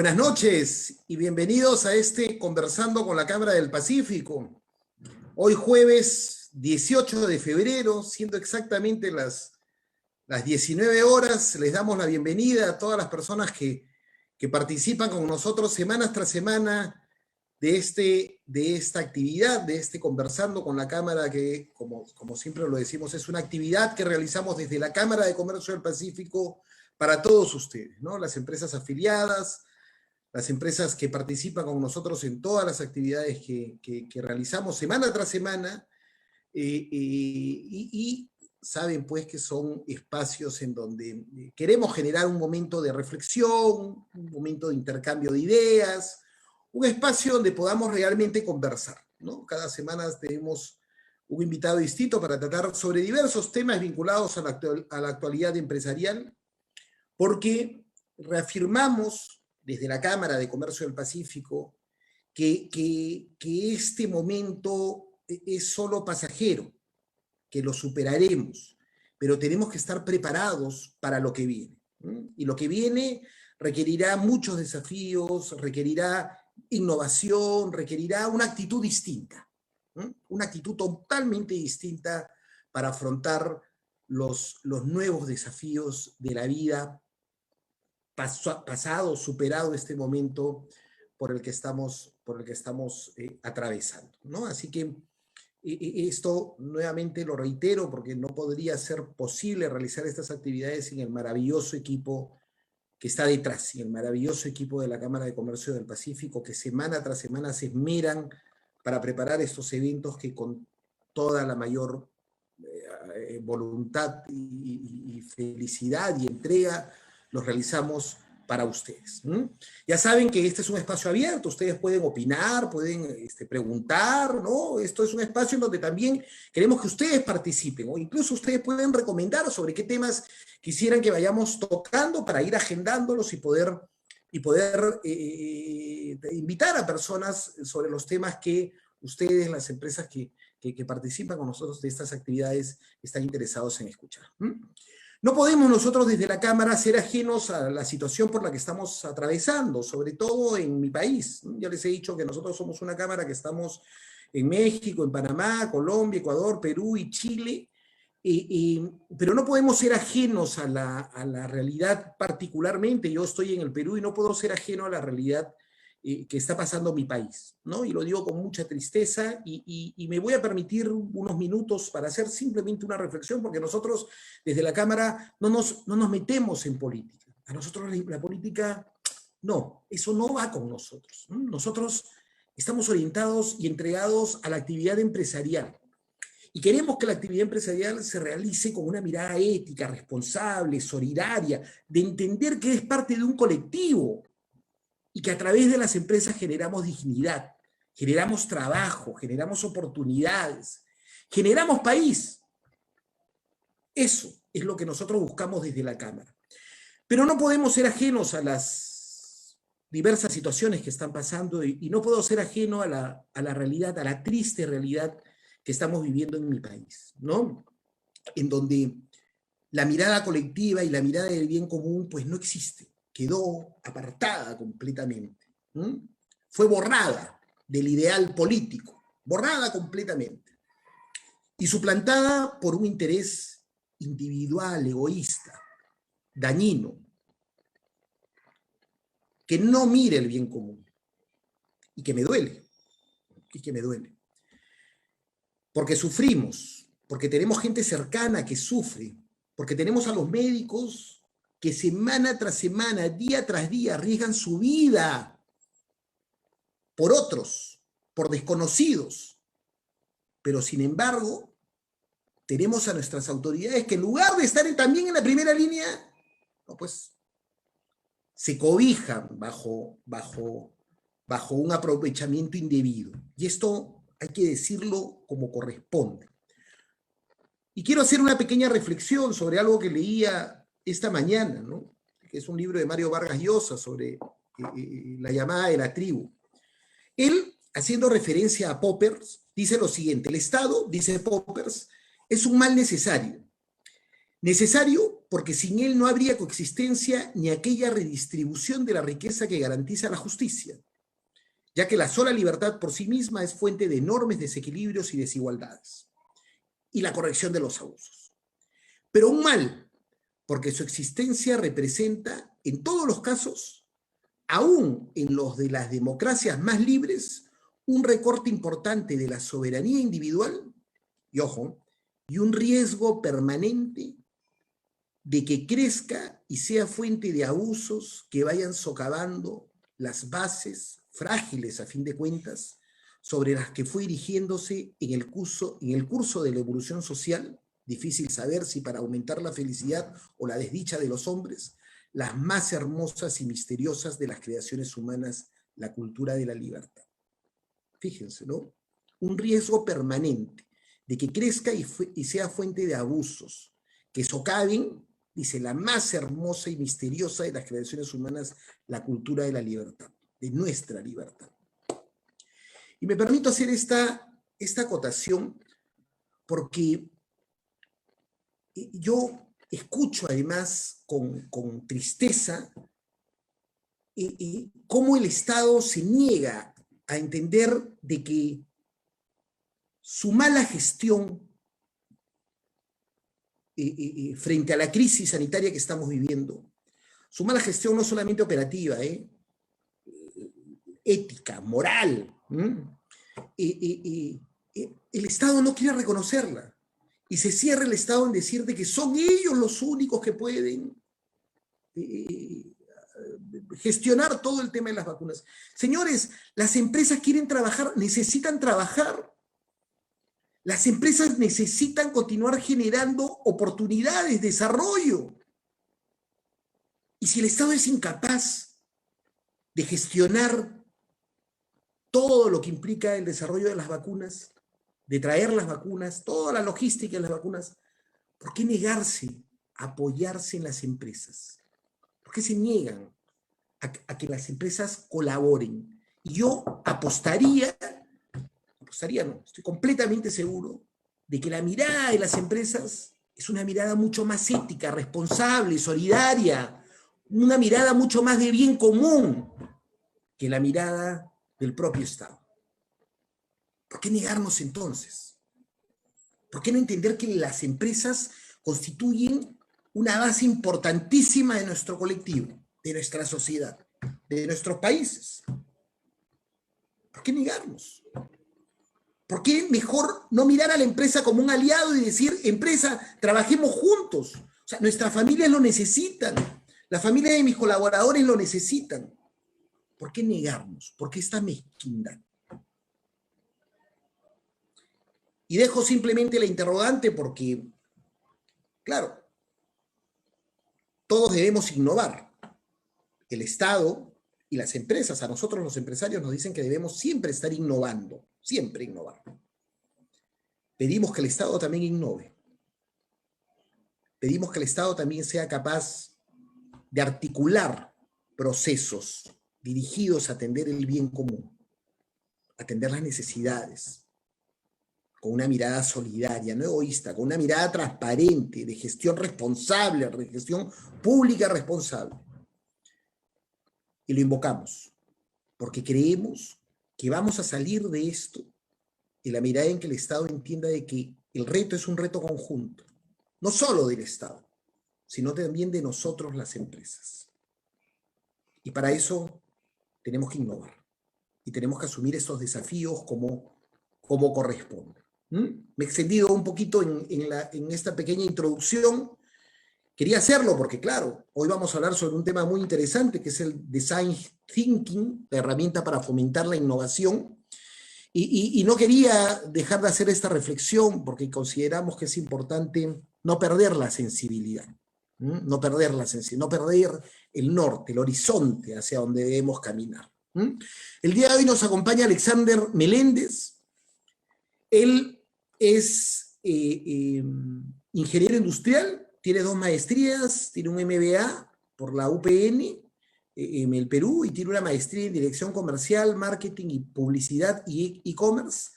Buenas noches y bienvenidos a este Conversando con la Cámara del Pacífico. Hoy jueves 18 de febrero, siendo exactamente las 19 horas, les damos la bienvenida a todas las personas que participan con nosotros semana tras semana de esta actividad, de este Conversando con la Cámara, que como siempre lo decimos, es una actividad que realizamos desde la Cámara de Comercio del Pacífico para todos ustedes, ¿no? Las empresas afiliadas, las empresas que participan con nosotros en todas las actividades que realizamos semana tras semana, y saben pues que son espacios en donde queremos generar un momento de reflexión, un momento de intercambio de ideas, un espacio donde podamos realmente conversar, ¿no? Cada semana tenemos un invitado distinto para tratar sobre diversos temas vinculados a la actualidad empresarial, porque reafirmamos desde la Cámara de Comercio del Pacífico que este momento es solo pasajero, que lo superaremos, pero tenemos que estar preparados para lo que viene. Y lo que viene requerirá muchos desafíos, requerirá innovación, requerirá una actitud distinta, una actitud totalmente distinta para afrontar los nuevos desafíos de la vida, pasado, superado este momento por el que estamos atravesando, ¿no? Así que esto nuevamente lo reitero porque no podría ser posible realizar estas actividades sin el maravilloso equipo que está detrás, sin el maravilloso equipo de la Cámara de Comercio del Pacífico, que semana tras semana se esmeran para preparar estos eventos que con toda la mayor voluntad y felicidad y entrega los realizamos para ustedes. Ya saben que este es un espacio abierto, ustedes pueden opinar, pueden preguntar, ¿no? Esto es un espacio en donde también queremos que ustedes participen, o incluso ustedes pueden recomendar sobre qué temas quisieran que vayamos tocando para ir agendándolos y poder invitar a personas sobre los temas que ustedes, las empresas que participan con nosotros de estas actividades, están interesados en escuchar. No podemos nosotros desde la Cámara ser ajenos a la situación por la que estamos atravesando, sobre todo en mi país. Ya les he dicho que nosotros somos una Cámara que estamos en México, en Panamá, Colombia, Ecuador, Perú y Chile, pero no podemos ser ajenos a la realidad particularmente. Yo estoy en el Perú y no puedo ser ajeno a la realidad que está pasando mi país, ¿no? Y lo digo con mucha tristeza y me voy a permitir unos minutos para hacer simplemente una reflexión, porque nosotros desde la Cámara no nos metemos en política. A nosotros la política, no, eso no va con nosotros. Nosotros estamos orientados y entregados a la actividad empresarial. Y queremos que la actividad empresarial se realice con una mirada ética, responsable, solidaria, de entender que es parte de un colectivo, y que a través de las empresas generamos dignidad, generamos trabajo, generamos oportunidades, generamos país. Eso es lo que nosotros buscamos desde la Cámara. Pero no podemos ser ajenos a las diversas situaciones que están pasando y no puedo ser ajeno a la realidad, a la triste realidad que estamos viviendo en mi país, ¿no? En donde la mirada colectiva y la mirada del bien común pues no existe. Quedó apartada completamente. Fue borrada del ideal político, borrada completamente, y suplantada por un interés individual, egoísta, dañino, que no mire el bien común, y que me duele, porque sufrimos, porque tenemos gente cercana que sufre, porque tenemos a los médicos que semana tras semana, día tras día, arriesgan su vida por otros, por desconocidos. Pero sin embargo, tenemos a nuestras autoridades que en lugar de estar también en la primera línea, no, pues se cobijan bajo un aprovechamiento indebido. Y esto hay que decirlo como corresponde. Y quiero hacer una pequeña reflexión sobre algo que leía esta mañana, ¿no? Que es un libro de Mario Vargas Llosa sobre la llamada de la tribu. Él, haciendo referencia a Poppers, dice lo siguiente: el Estado, dice Poppers, es un mal necesario porque sin él no habría coexistencia ni aquella redistribución de la riqueza que garantiza la justicia, ya que la sola libertad por sí misma es fuente de enormes desequilibrios y desigualdades, y la corrección de los abusos. Pero un mal, porque su existencia representa, en todos los casos, aún en los de las democracias más libres, un recorte importante de la soberanía individual, y ojo, y un riesgo permanente de que crezca y sea fuente de abusos que vayan socavando las bases frágiles, a fin de cuentas, sobre las que fue erigiéndose en el curso de la evolución social, difícil saber si para aumentar la felicidad o la desdicha de los hombres, las más hermosas y misteriosas de las creaciones humanas, la cultura de la libertad. Fíjense, ¿no? Un riesgo permanente de que crezca y sea fuente de abusos, que socaven, dice, la más hermosa y misteriosa de las creaciones humanas, la cultura de la libertad, de nuestra libertad. Y me permito hacer esta acotación porque yo escucho además con tristeza cómo el Estado se niega a entender de que su mala gestión frente a la crisis sanitaria que estamos viviendo, su mala gestión no solamente operativa, ética, moral, el Estado no quiere reconocerla y se cierra el Estado en decir de que son ellos los únicos que pueden gestionar todo el tema de las vacunas. Señores, las empresas quieren trabajar, necesitan trabajar. Las empresas necesitan continuar generando oportunidades, desarrollo. Y si el Estado es incapaz de gestionar todo lo que implica el desarrollo de las vacunas, de traer las vacunas, toda la logística de las vacunas, ¿por qué negarse a apoyarse en las empresas? ¿Por qué se niegan a que las empresas colaboren? Y yo apostaría no, estoy completamente seguro de que la mirada de las empresas es una mirada mucho más ética, responsable, solidaria, una mirada mucho más de bien común que la mirada del propio Estado. ¿Por qué negarnos entonces? ¿Por qué no entender que las empresas constituyen una base importantísima de nuestro colectivo, de nuestra sociedad, de nuestros países? ¿Por qué negarnos? ¿Por qué mejor no mirar a la empresa como un aliado y decir, empresa, trabajemos juntos? O sea, nuestras familias lo necesitan, la familia de mis colaboradores lo necesitan. ¿Por qué negarnos? ¿Por qué esta mezquindad? Y dejo simplemente la interrogante porque, claro, todos debemos innovar. El Estado y las empresas, a nosotros los empresarios nos dicen que debemos siempre estar innovando, siempre innovar. Pedimos que el Estado también innove. Pedimos que el Estado también sea capaz de articular procesos dirigidos a atender el bien común, atender las necesidades, con una mirada solidaria, no egoísta, con una mirada transparente, de gestión responsable, de gestión pública responsable. Y lo invocamos, porque creemos que vamos a salir de esto en la mirada en que el Estado entienda de que el reto es un reto conjunto, no solo del Estado, sino también de nosotros las empresas. Y para eso tenemos que innovar y tenemos que asumir estos desafíos como corresponde. Me he extendido un poquito en esta pequeña introducción. Quería hacerlo porque, claro, hoy vamos a hablar sobre un tema muy interesante que es el Design Thinking, la herramienta para fomentar la innovación. Y no quería dejar de hacer esta reflexión porque consideramos que es importante no perder la sensibilidad, no perder la sensibilidad, no perder el norte, el horizonte hacia donde debemos caminar. El día de hoy nos acompaña Alexander Meléndez. Él es ingeniero industrial, tiene 2 maestrías, tiene un MBA por la UPN en el Perú y tiene una maestría en dirección comercial, marketing y publicidad y e-commerce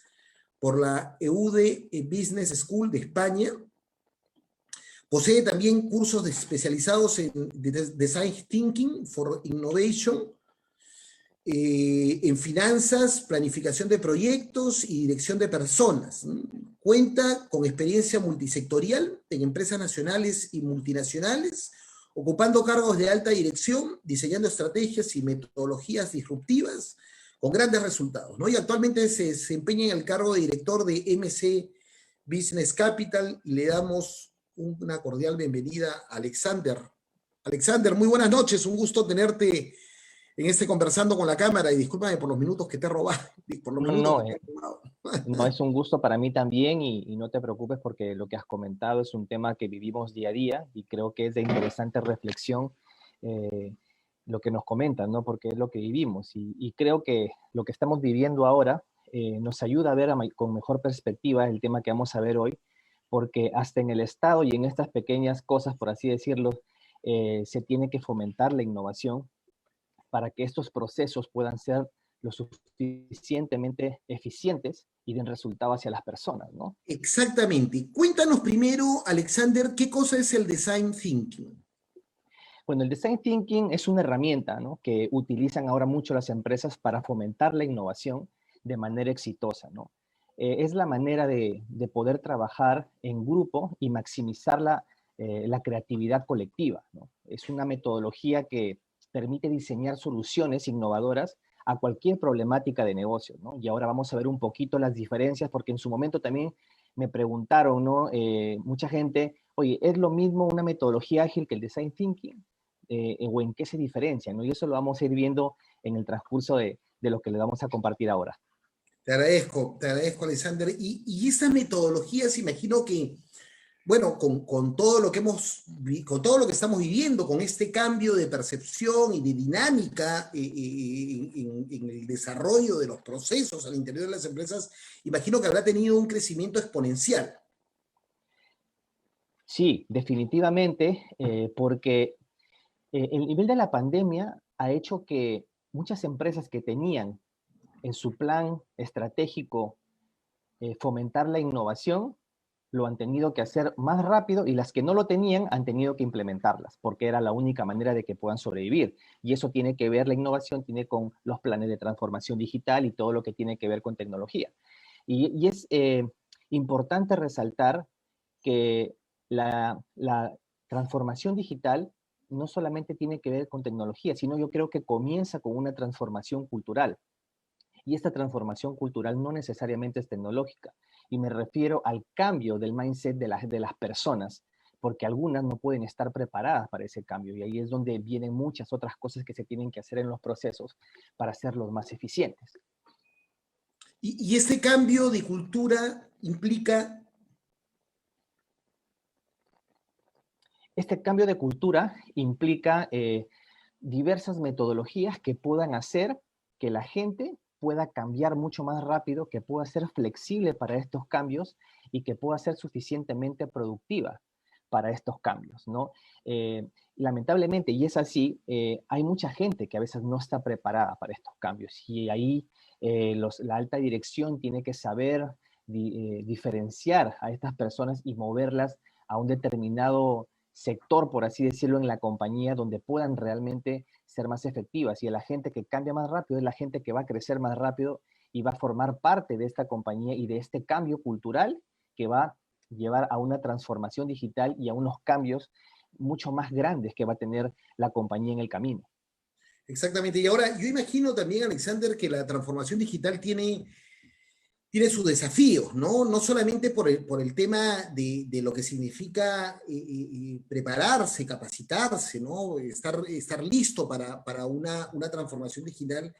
por la EUDE Business School de España. Posee también cursos especializados en Design Thinking for Innovation, en finanzas, planificación de proyectos y dirección de personas. Cuenta con experiencia multisectorial en empresas nacionales y multinacionales, ocupando cargos de alta dirección, diseñando estrategias y metodologías disruptivas con grandes resultados, ¿no? Y actualmente se desempeña en el cargo de director de MC Business Capital y le damos una cordial bienvenida a Alexander. Alexander, muy buenas noches, un gusto tenerte en este Conversando con la Cámara, y discúlpame por los minutos que te he robado, por los No, minutos que no, te he robado. no es un gusto para mí también y no te preocupes porque lo que has comentado es un tema que vivimos día a día y creo que es de interesante reflexión eh, lo que nos comentan, ¿no? Porque es lo que vivimos y creo que lo que estamos viviendo ahora nos ayuda a ver con mejor perspectiva el tema que vamos a ver hoy, porque hasta en el Estado y en estas pequeñas cosas, por así decirlo, se tiene que fomentar la innovación para que estos procesos puedan ser lo suficientemente eficientes y den resultado hacia las personas, ¿no? Exactamente. Cuéntanos primero, Alexander, ¿qué cosa es el Design Thinking? Bueno, el design thinking es una herramienta, ¿no?, que utilizan ahora mucho las empresas para fomentar la innovación de manera exitosa, ¿no? Es la manera de poder trabajar en grupo y maximizar la creatividad colectiva, ¿no? Es una metodología que permite diseñar soluciones innovadoras a cualquier problemática de negocio, ¿no? Y ahora vamos a ver un poquito las diferencias, porque en su momento también me preguntaron, ¿no? Mucha gente, oye, ¿es lo mismo una metodología ágil que el design thinking? O en qué se diferencia, ¿no? Y eso lo vamos a ir viendo en el transcurso de lo que le vamos a compartir ahora. Te agradezco, Alexander. Y estas metodologías, imagino que, bueno, con todo lo que con todo lo que estamos viviendo, con este cambio de percepción y de dinámica en el desarrollo de los procesos al interior de las empresas, imagino que habrá tenido un crecimiento exponencial. Sí, definitivamente, porque el nivel de la pandemia ha hecho que muchas empresas que tenían en su plan estratégico fomentar la innovación, lo han tenido que hacer más rápido y las que no lo tenían han tenido que implementarlas porque era la única manera de que puedan sobrevivir. Y eso tiene que ver, la innovación tiene con los planes de transformación digital y todo lo que tiene que ver con tecnología. Y es importante resaltar que la transformación digital no solamente tiene que ver con tecnología, sino yo creo que comienza con una transformación cultural. Y esta transformación cultural no necesariamente es tecnológica. Y me refiero al cambio del mindset de las personas, porque algunas no pueden estar preparadas para ese cambio. Y ahí es donde vienen muchas otras cosas que se tienen que hacer en los procesos para hacerlos más eficientes. Y este cambio de cultura implica. Este cambio de cultura implica diversas metodologías que puedan hacer que la gente pueda cambiar mucho más rápido, que pueda ser flexible para estos cambios y que pueda ser suficientemente productiva para estos cambios, ¿no? Lamentablemente, y es así, hay mucha gente que a veces no está preparada para estos cambios y ahí la alta dirección tiene que saber diferenciar a estas personas y moverlas a un determinado sector, por así decirlo, en la compañía donde puedan realmente ser más efectivas. Y la gente que cambia más rápido es la gente que va a crecer más rápido y va a formar parte de esta compañía y de este cambio cultural que va a llevar a una transformación digital y a unos cambios mucho más grandes que va a tener la compañía en el camino. Exactamente. Y ahora, yo imagino también, Alexander, que la transformación digital tiene sus desafíos, ¿no? No solamente por el tema de lo que significa prepararse, capacitarse, ¿no? Estar listo para una transformación digital,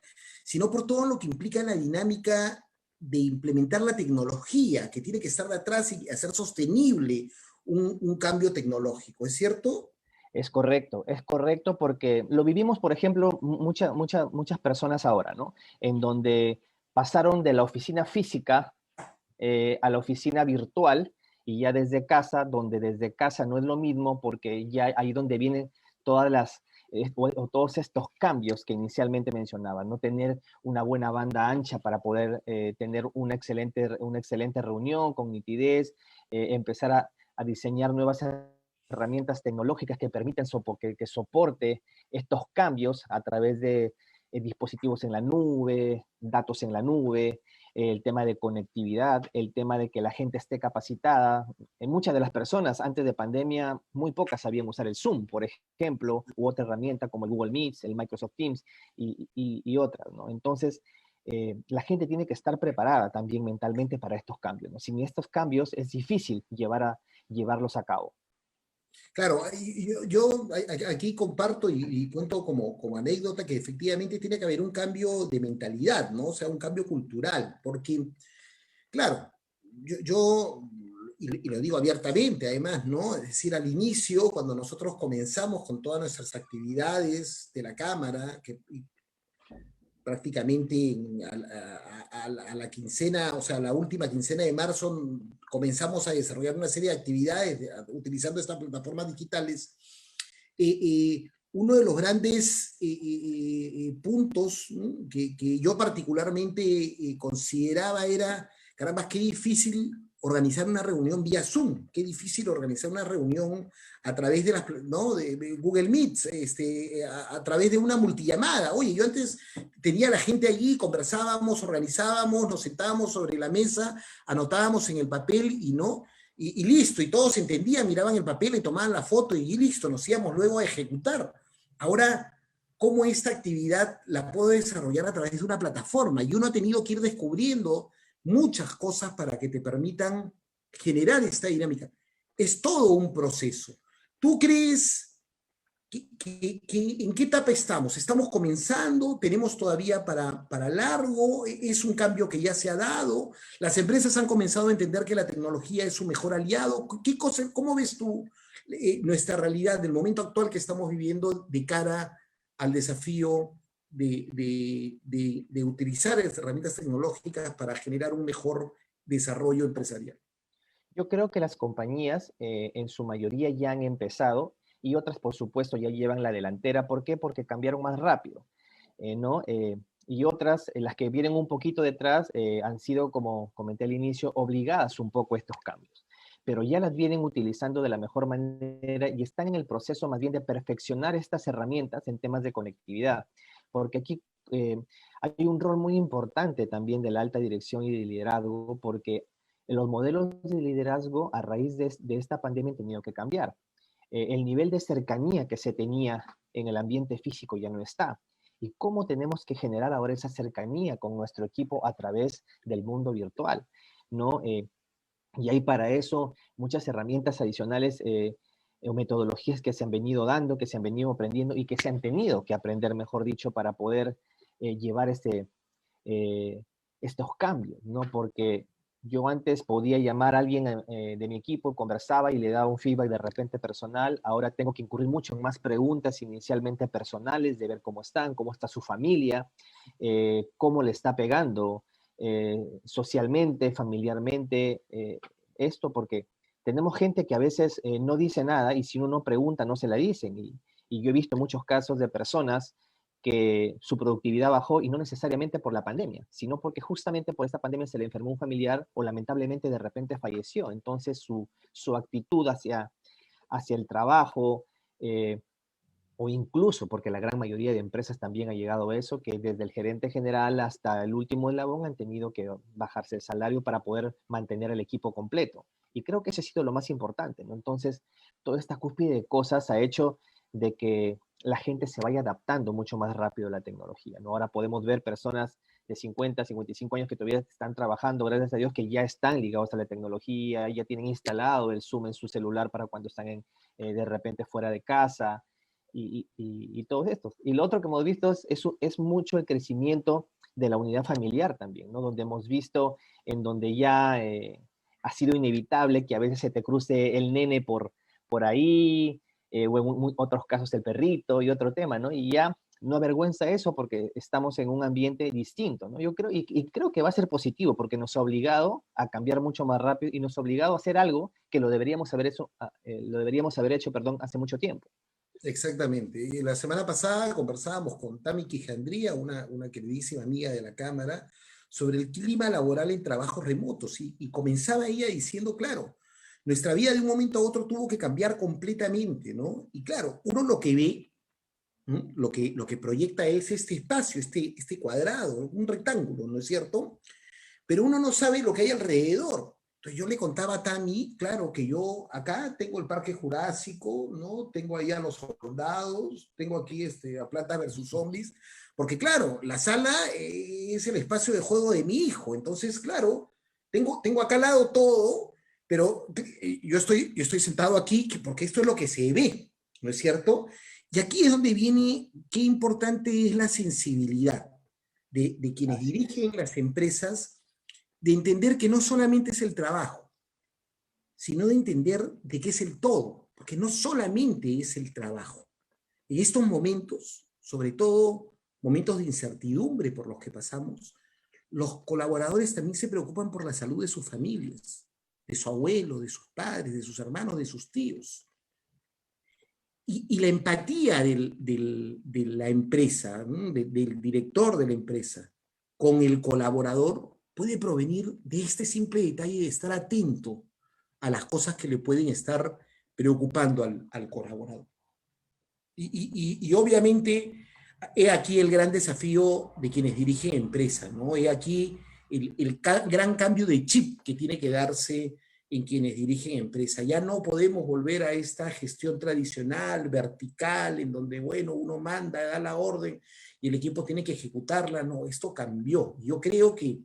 sino por todo lo que implica la dinámica de implementar la tecnología, que tiene que estar de atrás y hacer sostenible un cambio tecnológico, ¿es cierto? Es correcto porque lo vivimos, por ejemplo, muchas personas ahora, ¿no? En donde pasaron de la oficina física a la oficina virtual y ya desde casa, donde desde casa no es lo mismo porque ya ahí donde vienen todas o todos estos cambios que inicialmente mencionaba, no tener una buena banda ancha para poder tener una excelente reunión con nitidez, empezar a diseñar nuevas herramientas tecnológicas que permiten que soporte estos cambios a través de dispositivos en la nube, datos en la nube, el tema de conectividad, el tema de que la gente esté capacitada. Muchas de las personas antes de pandemia, muy pocas sabían usar el Zoom, por ejemplo, u otra herramienta como el Google Meet, el Microsoft Teams y otras, ¿no? Entonces, la gente tiene que estar preparada también mentalmente para estos cambios, ¿no? Sin estos cambios es difícil llevarlos a cabo. Claro, yo aquí comparto y cuento como anécdota que efectivamente tiene que haber un cambio de mentalidad, ¿no? O sea, un cambio cultural, porque, claro, y lo digo abiertamente además, ¿no? Es decir, al inicio, cuando nosotros comenzamos con todas nuestras actividades de la Cámara, que prácticamente a la quincena, o sea, la última quincena de marzo, comenzamos a desarrollar una serie de actividades utilizando estas plataformas digitales. Uno de los grandes puntos, ¿no?, que yo particularmente consideraba era, caramba, qué difícil organizar una reunión vía Zoom, qué difícil organizar una reunión a través de, ¿no?, de Google Meet, a través de una multillamada. Oye, yo antes tenía a la gente allí, conversábamos, organizábamos, nos sentábamos sobre la mesa, anotábamos en el papel y listo, y todos entendían, miraban el papel y tomaban la foto y listo, nos íbamos luego a ejecutar. Ahora, ¿cómo esta actividad la puedo desarrollar a través de una plataforma? Y uno ha tenido que ir descubriendo muchas cosas para que te permitan generar esta dinámica. Es todo un proceso. ¿Tú crees en qué etapa estamos? ¿Estamos comenzando? ¿Tenemos todavía para largo? ¿Es un cambio que ya se ha dado? ¿Las empresas han comenzado a entender que la tecnología es su mejor aliado? ¿Cómo ves tú nuestra realidad del momento actual que estamos viviendo de cara al desafío de utilizar herramientas tecnológicas para generar un mejor desarrollo empresarial? Yo creo que las compañías en su mayoría ya han empezado y otras, por supuesto, ya llevan la delantera. ¿Por qué? Porque cambiaron más rápido, ¿no? Y otras, las que vienen un poquito detrás, han sido, como comenté al inicio, obligadas un poco a estos cambios. Pero ya las vienen utilizando de la mejor manera y están en el proceso más bien de perfeccionar estas herramientas en temas de conectividad. Porque aquí eh, hay un rol muy importante también de la alta dirección y de liderazgo, porque los modelos de liderazgo a raíz de esta pandemia han tenido que cambiar. El nivel de cercanía que se tenía en el ambiente físico ya no está. ¿Y cómo tenemos que generar ahora esa cercanía con nuestro equipo a través del mundo virtual? ¿No? Y hay para eso muchas herramientas adicionales o metodologías que se han venido dando, que se han venido aprendiendo y que se han tenido que aprender, mejor dicho, para poder llevar eh, estos cambios, ¿no? Porque yo antes podía llamar a alguien de mi equipo, conversaba y le daba un feedback de repente personal. Ahora tengo que incurrir mucho en más preguntas inicialmente personales, de ver cómo están, cómo está su familia, cómo le está pegando socialmente, familiarmente, esto, porque tenemos gente que a veces no dice nada y si uno no pregunta no se la dicen. Y yo he visto muchos casos de personas que su productividad bajó y no necesariamente por la pandemia, sino porque justamente por esta pandemia se le enfermó un familiar o lamentablemente de repente falleció. Entonces su actitud hacia el trabajo o incluso, porque la gran mayoría de empresas también ha llegado a eso, que desde el gerente general hasta el último eslabón han tenido que bajarse el salario para poder mantener el equipo completo. Y creo que ese ha sido lo más importante, ¿no? Entonces, toda esta cúspide de cosas ha hecho de que la gente se vaya adaptando mucho más rápido a la tecnología, ¿no? Ahora podemos ver personas de 50, 55 años que todavía están trabajando, gracias a Dios, que ya están ligados a la tecnología, ya tienen instalado el Zoom en su celular para cuando están de repente fuera de casa y todos estos. Y lo otro que hemos visto es mucho el crecimiento de la unidad familiar también, ¿no? Donde hemos visto en donde ya ha sido inevitable que a veces se te cruce el nene por ahí, o en otros casos el perrito y otro tema, ¿no? Y ya no avergüenza eso porque estamos en un ambiente distinto, ¿no? Yo creo, y creo que va a ser positivo porque nos ha obligado a cambiar mucho más rápido y nos ha obligado a hacer algo que lo deberíamos haber hecho, perdón, hace mucho tiempo. Exactamente. Y la semana pasada conversábamos con Tami Quijandría, una queridísima amiga de la Cámara, sobre el clima laboral en trabajos remotos y comenzaba ella diciendo, claro, nuestra vida de un momento a otro tuvo que cambiar completamente, ¿no? Y claro, uno lo que ve, ¿no? Lo que proyecta es este espacio, este cuadrado, un rectángulo, ¿no es cierto? Pero uno no sabe lo que hay alrededor. Entonces yo le contaba a Tami, claro, que yo acá tengo el Parque Jurásico, ¿no? Tengo ahí a los soldados, tengo aquí a Planta versus Zombies, porque claro, la sala es el espacio de juego de mi hijo, entonces claro, tengo acá al lado todo, pero yo estoy sentado aquí porque esto es lo que se ve, ¿no es cierto? Y aquí es donde viene qué importante es la sensibilidad de quienes Así dirigen es. las empresas, de entender que no solamente es el trabajo, sino de entender de qué es el todo, porque no solamente es el trabajo. En estos momentos, sobre todo momentos de incertidumbre por los que pasamos, los colaboradores también se preocupan por la salud de sus familias, de su abuelo, de sus padres, de sus hermanos, de sus tíos. Y la empatía de la empresa, ¿no? Del director de la empresa, con el colaborador puede provenir de este simple detalle de estar atento a las cosas que le pueden estar preocupando al colaborador. Y obviamente, he aquí el gran desafío de quienes dirigen empresas, ¿no? He aquí gran cambio de chip que tiene que darse en quienes dirigen empresas. Ya no podemos volver a esta gestión tradicional, vertical, en donde, bueno, uno manda, da la orden y el equipo tiene que ejecutarla. No, esto cambió. Yo creo que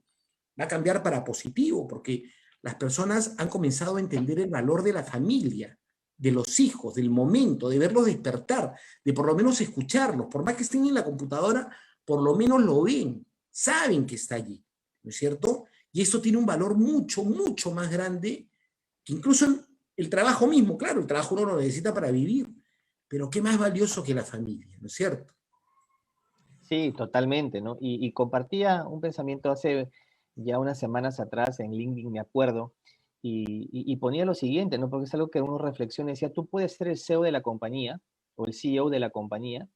va a cambiar para positivo, porque las personas han comenzado a entender el valor de la familia, de los hijos, del momento, de verlos despertar, de por lo menos escucharlos, por más que estén en la computadora, por lo menos lo ven, saben que está allí, ¿no es cierto? Y esto tiene un valor mucho, mucho más grande que incluso el trabajo mismo. Claro, el trabajo uno lo necesita para vivir, pero qué más valioso que la familia, ¿no es cierto? Sí, totalmente, ¿no? Y compartía un pensamiento hace ya unas semanas atrás en LinkedIn, me acuerdo, y ponía lo siguiente, ¿no? Porque es algo que uno reflexiona y decía, tú puedes ser el CEO de la compañía o el CEO de la compañía,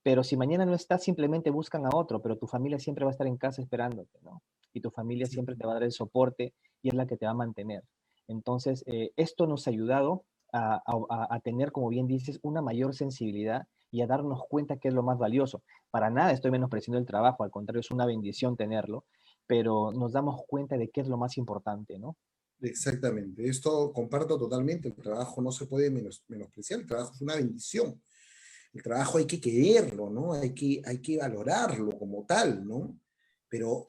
pero si mañana no estás, simplemente buscan a otro, pero tu familia siempre va a estar en casa esperándote, ¿no? Y tu familia Sí. siempre te va a dar el soporte y es la que te va a mantener. Entonces, esto nos ha ayudado a tener, como bien dices, una mayor sensibilidad y a darnos cuenta que es lo más valioso. Para nada estoy menospreciando el trabajo, al contrario, es una bendición tenerlo, pero nos damos cuenta de qué es lo más importante, ¿no? Exactamente, esto comparto totalmente, el trabajo no se puede menospreciar, el trabajo es una bendición, el trabajo hay que quererlo, ¿no? Hay que valorarlo como tal, ¿no?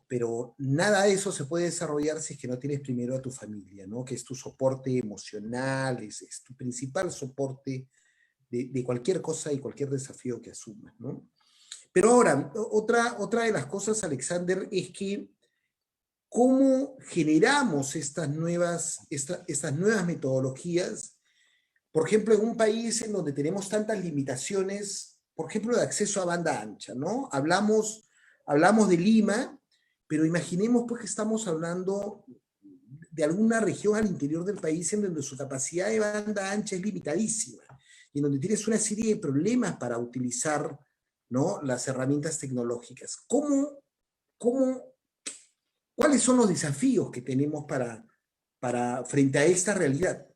Pero nada de eso se puede desarrollar si es que no tienes primero a tu familia, ¿no? Que es tu soporte emocional, es tu principal soporte de cualquier cosa y cualquier desafío que asumas, ¿no? Pero ahora, otra de las cosas, Alexander, es que cómo generamos estas nuevas metodologías, por ejemplo, en un país en donde tenemos tantas limitaciones, por ejemplo, de acceso a banda ancha, ¿no? Hablamos de Lima, pero imaginemos pues que estamos hablando de alguna región al interior del país en donde su capacidad de banda ancha es limitadísima y en donde tienes una serie de problemas para utilizar, ¿no? Las herramientas tecnológicas. Cómo ¿Cuáles son los desafíos que tenemos frente a esta realidad?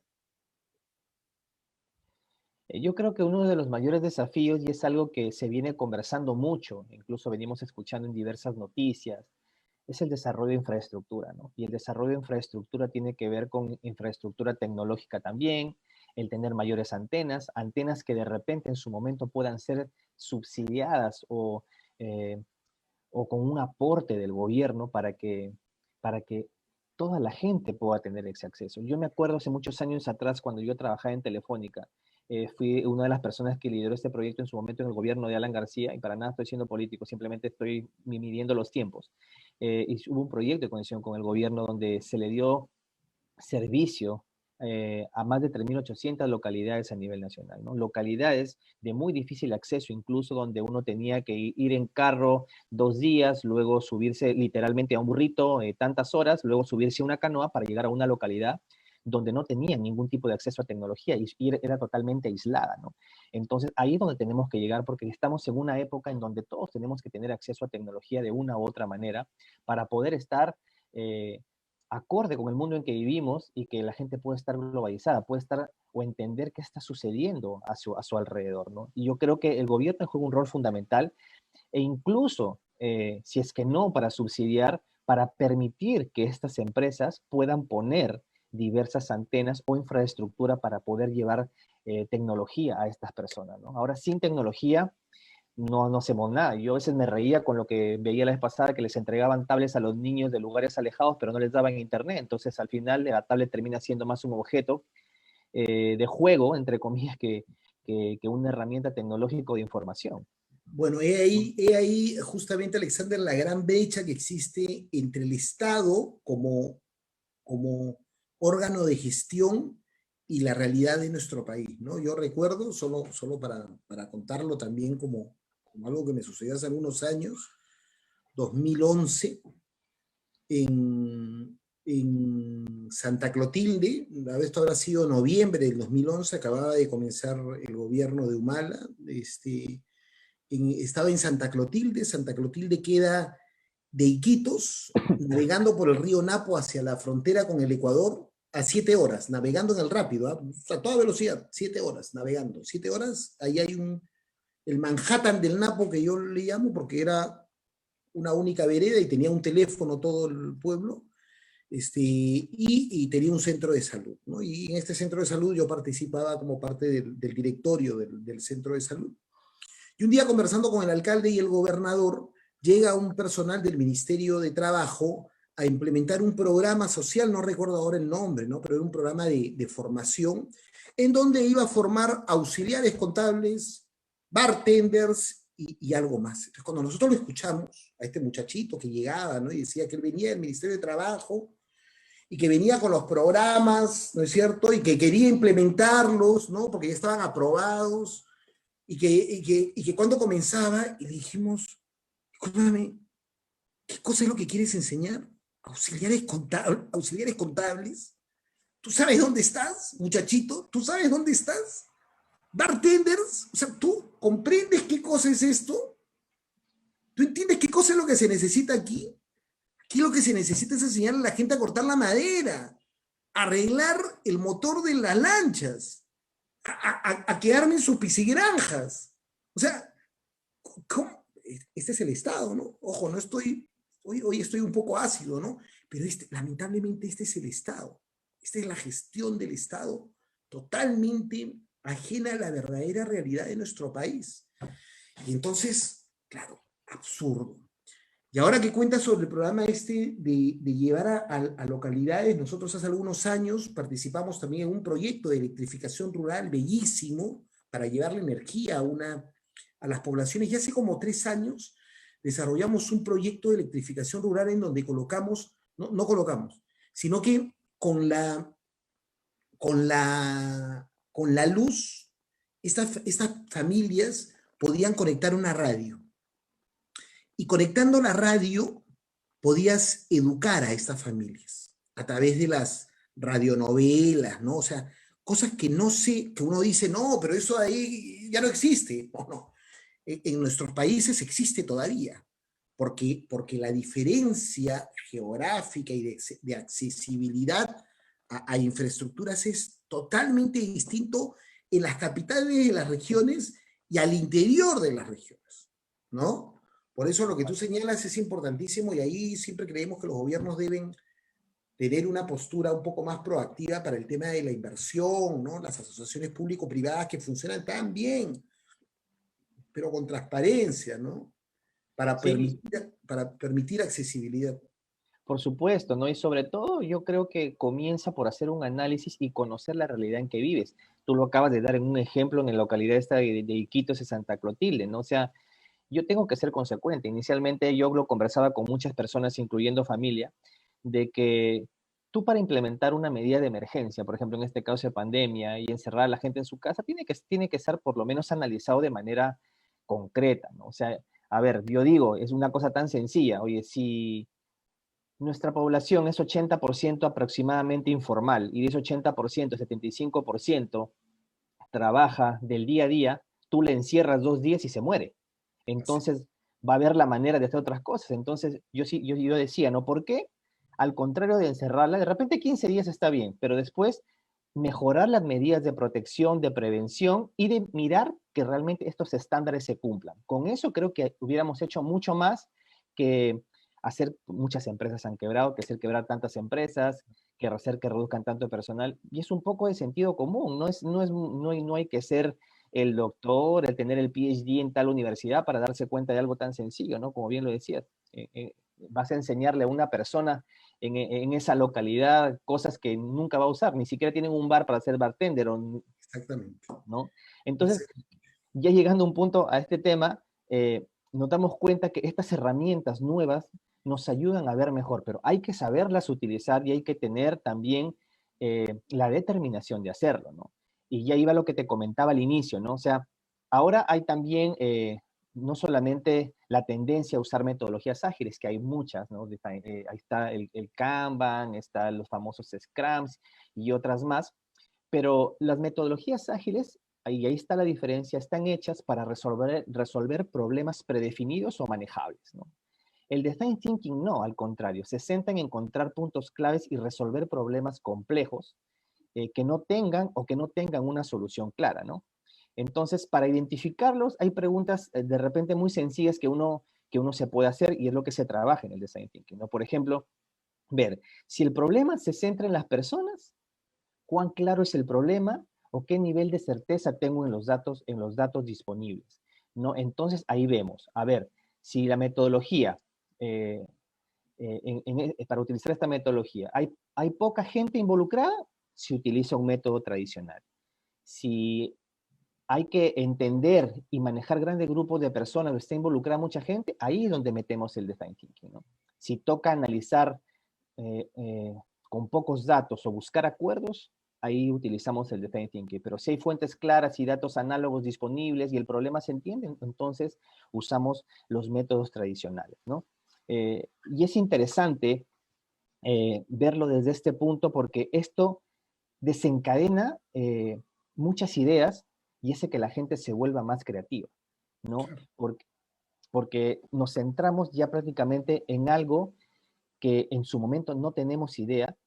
Yo creo que uno de los mayores desafíos, y es algo que se viene conversando mucho, incluso venimos escuchando en diversas noticias, es el desarrollo de infraestructura, ¿no? Y el desarrollo de infraestructura tiene que ver con infraestructura tecnológica también, el tener mayores antenas, antenas que de repente en su momento puedan ser subsidiadas eh, o con un aporte del gobierno para que toda la gente pueda tener ese acceso. Yo me acuerdo hace muchos años atrás, cuando yo trabajaba en Telefónica, fui una de las personas que lideró este proyecto en su momento en el gobierno de Alan García, y para nada estoy siendo político, simplemente estoy midiendo los tiempos. Y hubo un proyecto de conexión con el gobierno donde se le dio servicio a más de 3.800 localidades a nivel nacional, ¿no? Localidades de muy difícil acceso, incluso donde uno tenía que ir en carro 2 días, luego subirse literalmente a un burrito tantas horas, luego subirse a una canoa para llegar a una localidad donde no tenían ningún tipo de acceso a tecnología y era totalmente aislada, ¿no? Entonces, ahí es donde tenemos que llegar porque estamos en una época en donde todos tenemos que tener acceso a tecnología de una u otra manera para poder estar acorde con el mundo en que vivimos y que la gente puede estar globalizada, puede estar o entender qué está sucediendo a su alrededor, ¿no? Y yo creo que el gobierno juega un rol fundamental e incluso, si es que no para subsidiar, para permitir que estas empresas puedan poner diversas antenas o infraestructura para poder llevar tecnología a estas personas, ¿no? Ahora, sin tecnología, no hacemos nada. Yo a veces me reía con lo que veía la vez pasada, que les entregaban tablets a los niños de lugares alejados, pero no les daban internet. Entonces, al final, la tablet termina siendo más un objeto de juego, entre comillas, que una herramienta tecnológica de información. Bueno, he ahí justamente, Alexander, la gran brecha que existe entre el Estado como órgano de gestión y la realidad de nuestro país, ¿no? Yo recuerdo, solo para contarlo también como algo que me sucedió hace algunos años, 2011, en Santa Clotilde, esto habrá sido noviembre del 2011, acababa de comenzar el gobierno de Humala, estaba en Santa Clotilde queda de Iquitos, navegando por el río Napo hacia la frontera con el Ecuador, a 7 horas, navegando en el rápido, a toda velocidad, 7 horas, navegando, 7 horas, ahí hay el Manhattan del Napo que yo le llamo, porque era una única vereda y tenía un teléfono todo el pueblo, y tenía un centro de salud, ¿no? Y en este centro de salud yo participaba como parte del directorio del centro de salud. Y un día conversando con el alcalde y el gobernador, llega un personal del Ministerio de Trabajo a implementar un programa social, no recuerdo ahora el nombre, ¿no? Pero era un programa de formación en donde iba a formar auxiliares contables, bartenders y algo más. Entonces, cuando nosotros lo escuchamos, a este muchachito que llegaba, ¿no? Y decía que él venía del Ministerio de Trabajo y que venía con los programas, ¿no es cierto? Y que quería implementarlos, ¿no? Porque ya estaban aprobados y que cuando comenzaba, y dijimos, escúchame, ¿qué cosa es lo que quieres enseñar? Auxiliares contables. ¿Tú sabes dónde estás, muchachito? ¿Tú sabes dónde estás? Bartenders, o sea, ¿tú comprendes qué cosa es esto? ¿Tú entiendes qué cosa es lo que se necesita aquí? Aquí lo que se necesita es enseñarle a la gente a cortar la madera, a arreglar el motor de las lanchas, a que armen sus piscigranjas. O sea, ¿cómo? Este es el Estado, ¿no? Ojo, no estoy, hoy estoy un poco ácido, ¿no? Pero lamentablemente este es el Estado. Esta es la gestión del Estado totalmente ajena a la verdadera realidad de nuestro país. Y entonces, claro, absurdo. Y ahora que cuenta sobre el programa de llevar a localidades, nosotros hace algunos años participamos también en un proyecto de electrificación rural bellísimo para llevarle energía a las poblaciones. Y hace como 3 años desarrollamos un proyecto de electrificación rural en donde colocamos, no colocamos, sino que con la luz, estas familias podían conectar una radio. Y conectando la radio, podías educar a estas familias a través de las radionovelas, ¿no? O sea, cosas que no sé, que uno dice, no, pero eso ahí ya no existe. No, no. En nuestros países existe todavía, porque la diferencia geográfica y de accesibilidad a infraestructuras es totalmente distinto en las capitales de las regiones y al interior de las regiones, ¿no? Por eso lo que tú señalas es importantísimo y ahí siempre creemos que los gobiernos deben tener una postura un poco más proactiva para el tema de la inversión, ¿no? Las asociaciones público-privadas que funcionan tan bien, pero con transparencia, ¿no? Sí, Para permitir accesibilidad. por supuesto, ¿no? Y sobre todo yo creo que comienza por hacer un análisis y conocer la realidad en que vives. Tú lo acabas de dar en un ejemplo en la localidad esta de Iquitos, de Santa Clotilde, ¿no? O sea, yo tengo que ser consecuente. Inicialmente yo lo conversaba con muchas personas, incluyendo familia, de que tú para implementar una medida de emergencia, por ejemplo, en este caso de pandemia y encerrar a la gente en su casa, tiene que ser por lo menos analizado de manera concreta, ¿no? O sea, a ver, yo digo, es una cosa tan sencilla, oye, si nuestra población es 80% aproximadamente informal y de ese 80%, 75% trabaja del día a día, tú le encierras 2 días y se muere. Así. Entonces va a haber la manera de hacer otras cosas. Entonces yo decía, ¿no? ¿Por qué al contrario de encerrarla, de repente 15 días está bien, pero después mejorar las medidas de protección, de prevención y de mirar que realmente estos estándares se cumplan. Con eso creo que hubiéramos hecho mucho más que hacer, muchas empresas han quebrado, que hacer quebrar tantas empresas, que hacer que reduzcan tanto personal, y es un poco de sentido común, no hay que ser el doctor, el tener el PhD en tal universidad para darse cuenta de algo tan sencillo, ¿no? Como bien lo decías, vas a enseñarle a una persona en esa localidad cosas que nunca va a usar, ni siquiera tienen un bar para ser bartender, Exactamente. ¿no? Entonces, ya llegando a un punto a este tema, nos damos cuenta que estas herramientas nuevas nos ayudan a ver mejor, pero hay que saberlas utilizar y hay que tener también la determinación de hacerlo, ¿no? Y ya iba lo que te comentaba al inicio, ¿no? O sea, ahora hay también no solamente la tendencia a usar metodologías ágiles, que hay muchas, ¿no? Ahí está el Kanban, están los famosos Scrums y otras más, pero las metodologías ágiles, ahí está la diferencia, están hechas para resolver problemas predefinidos o manejables, ¿no? El design thinking no, al contrario, se centra en encontrar puntos claves y resolver problemas complejos que no tengan o que no tengan una solución clara, ¿no? Entonces, para identificarlos, hay preguntas de repente muy sencillas que uno se puede hacer y es lo que se trabaja en el design thinking, ¿no? Por ejemplo, ver si el problema se centra en las personas, cuán claro es el problema o qué nivel de certeza tengo en los datos disponibles, ¿no? Entonces, ahí vemos, a ver, si la metodología, eh, para utilizar esta metodología, hay poca gente involucrada, se utiliza un método tradicional. Si hay que entender y manejar grandes grupos de personas o está involucrada mucha gente, ahí es donde metemos el design thinking, ¿no? Si toca analizar eh, eh, con pocos datos o buscar acuerdos, ahí utilizamos el design thinking. Pero si hay fuentes claras y datos análogos disponibles y el problema se entiende, entonces usamos los métodos tradicionales, ¿no? Y es interesante verlo desde este punto porque esto desencadena muchas ideas y hace que la gente se vuelva más creativa, ¿no? Claro. Porque nos centramos ya prácticamente en algo que en su momento no tenemos idea,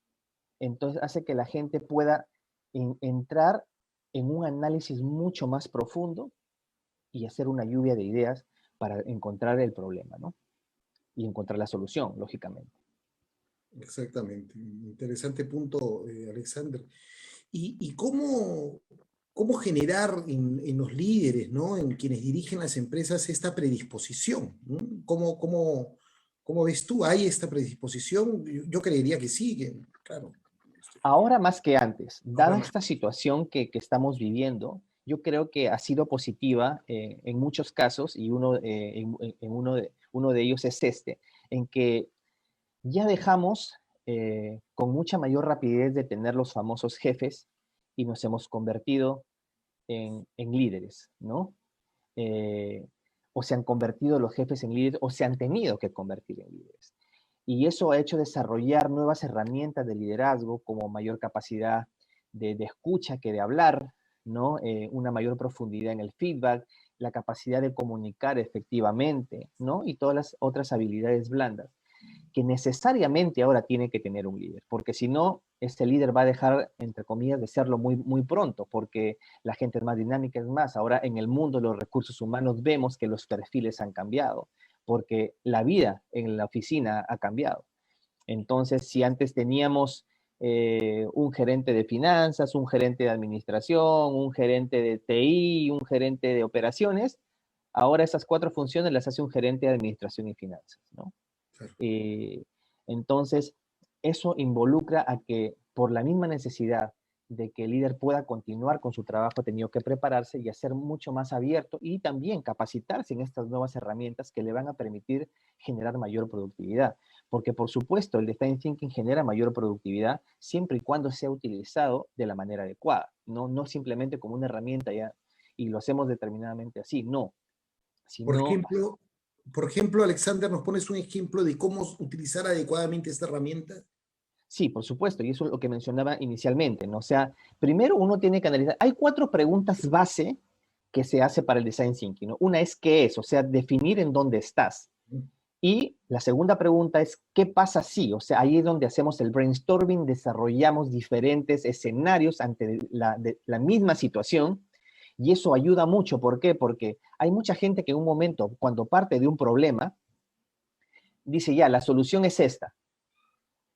entonces hace que la gente pueda entrar en un análisis mucho más profundo y hacer una lluvia de ideas para encontrar el problema, ¿no? Y encontrar la solución, lógicamente. Exactamente. Interesante punto, Alexander. ¿Y cómo generar en los líderes, ¿no? En quienes dirigen las empresas esta predisposición? ¿No? ¿Cómo ves tú? ¿Hay esta predisposición? Yo creería que sí, que, claro. Ahora más que antes, Ahora dada más. esta situación que estamos viviendo, yo creo que ha sido positiva en muchos casos y uno de ellos es este, en que ya dejamos con mucha mayor rapidez de tener los famosos jefes y nos hemos convertido en líderes, ¿no? Eh, o se han convertido los jefes en líderes o se han tenido que convertir en líderes. Y eso ha hecho desarrollar nuevas herramientas de liderazgo como mayor capacidad de escucha que de hablar, ¿no? Una mayor profundidad en el feedback, la capacidad de comunicar efectivamente, ¿no? Y todas las otras habilidades blandas que necesariamente ahora tiene que tener un líder, porque si no, este líder va a dejar, entre comillas, de serlo muy, muy pronto, porque la gente es más dinámica, es más, ahora en el mundo de los recursos humanos vemos que los perfiles han cambiado, porque la vida en la oficina ha cambiado. Entonces, si antes teníamos un gerente de finanzas, un gerente de administración, un gerente de TI, un gerente de operaciones, ahora esas cuatro funciones las hace un gerente de administración y finanzas, ¿no? Claro. Eh, entonces, eso involucra a que por la misma necesidad de que el líder pueda continuar con su trabajo, ha tenido que prepararse y hacer mucho más abierto y también capacitarse en estas nuevas herramientas que le van a permitir generar mayor productividad. Porque por supuesto, el design thinking genera mayor productividad siempre y cuando sea utilizado de la manera adecuada, no simplemente como una herramienta ya y lo hacemos determinadamente así, no, Por sino ejemplo, por ejemplo, Alexander, ¿nos pones un ejemplo de cómo utilizar adecuadamente esta herramienta? sí, por supuesto, y eso es lo que mencionaba inicialmente, ¿no? O sea, primero uno tiene que analizar, hay cuatro preguntas base que se hace para el design thinking, ¿no? Una es ¿qué es? O sea, definir en dónde estás. Y la segunda pregunta es, ¿qué pasa si? O sea, ahí es donde hacemos el brainstorming, desarrollamos diferentes escenarios ante la misma situación, y eso ayuda mucho. ¿Por qué? Porque hay mucha gente que en un momento, cuando parte de un problema, dice, ya, la solución es esta,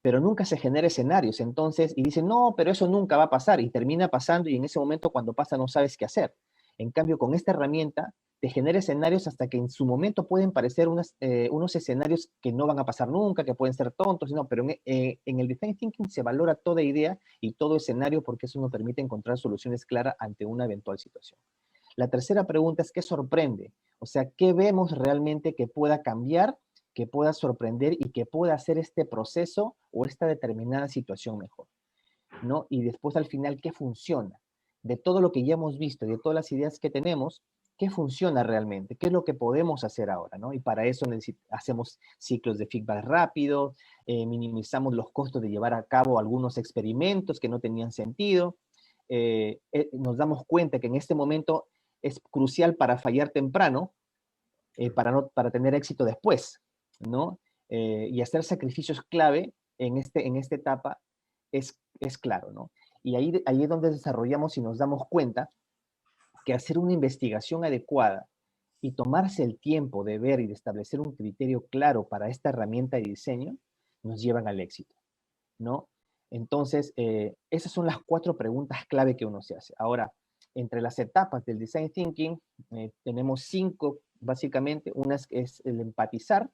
pero nunca se genera escenarios. Entonces, y dice, no, pero eso nunca va a pasar, y termina pasando, y en ese momento cuando pasa no sabes qué hacer. En cambio, con esta herramienta te genera escenarios hasta que en su momento pueden parecer unos escenarios que no van a pasar nunca, que pueden ser tontos, no, pero en el Design Thinking se valora toda idea y todo escenario, porque eso nos permite encontrar soluciones claras ante una eventual situación. La tercera pregunta es, ¿qué sorprende? O sea, ¿qué vemos realmente que pueda cambiar, que pueda sorprender y que pueda hacer este proceso o esta determinada situación mejor? ¿No? Y después al final, ¿qué funciona? De todo lo que ya hemos visto, de todas las ideas que tenemos, ¿qué funciona realmente? ¿Qué es lo que podemos hacer ahora? ¿No? Y para eso hacemos ciclos de feedback rápido, minimizamos los costos de llevar a cabo algunos experimentos que no tenían sentido. Nos damos cuenta que en este momento es crucial para fallar temprano, para tener éxito después, ¿no? Y hacer sacrificios clave en esta etapa es claro, ¿no? Y ahí es donde desarrollamos y nos damos cuenta que hacer una investigación adecuada y tomarse el tiempo de ver y de establecer un criterio claro para esta herramienta de diseño nos llevan al éxito, ¿no? Entonces, esas son las 4 preguntas clave que uno se hace. Ahora, entre las etapas del Design Thinking, tenemos 5, básicamente. Una es el empatizar,